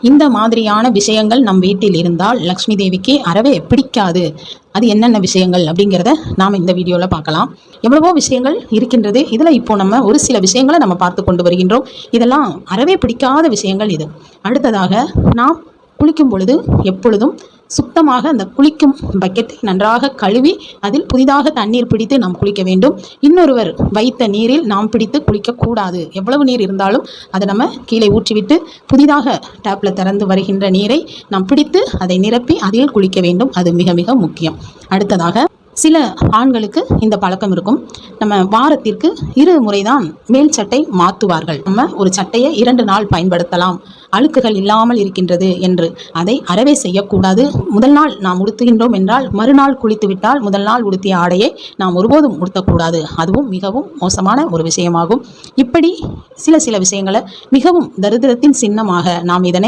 இந்த மாதிரியான விஷயங்கள் நம் வீட்டில் இருந்தால் லக்ஷ்மி தேவிக்கு அறவே பிடிக்காது. அது என்னென்ன விஷயங்கள் அப்படிங்கிறத நாம் இந்த வீடியோவில் பார்க்கலாம். எவ்வளவோ விஷயங்கள் இருக்கின்றது. இதில் இப்போ நம்ம ஒரு சில விஷயங்களை நம்ம பார்த்து கொண்டு வருகின்றோம். இதெல்லாம் அறவே பிடிக்காத விஷயங்கள். இது அடுத்ததாக, நாம் குளிக்கும் பொழுது எப்பொழுதும் சுத்தமாக அந்த குளிக்கும் பக்கெட்டை நன்றாக கழுவி அதில் புதிதாக தண்ணீர் பிடித்து நாம் குளிக்க வேண்டும். இன்னொருவர் வைத்த நீரில் நாம் பிடித்து குளிக்கக்கூடாது. எவ்வளவு நீர் இருந்தாலும் அதை நம்ம கீழே ஊற்றிவிட்டு புதிதாக டேப்பில் திறந்து வருகின்ற நீரை நாம் பிடித்து அதை நிரப்பி அதில் குளிக்க வேண்டும். அது மிக மிக முக்கியம். அடுத்ததாக, சில ஆண்களுக்கு இந்த பழக்கம் இருக்கும். நம்ம வாரத்திற்கு 2 முறைதான் மேல் சட்டை மாற்றுவார்கள். நம்ம ஒரு சட்டையை 2 நாள் பயன்படுத்தலாம், அழுக்குகள் இல்லாமல் இருக்கின்றது என்று. அதை அறவே செய்யக்கூடாது. முதல் நாள் நாம் உடுத்துகின்றோம் என்றால் மறுநாள் குளித்து விட்டால் முதல் நாள் உடுத்திய ஆடையை நாம் ஒருபோதும் உடுத்தக்கூடாது. அதுவும் மிகவும் மோசமான ஒரு விஷயமாகும். இப்படி சில விஷயங்களை மிகவும் தரித்திரத்தின் சின்னமாக நாம் இதனை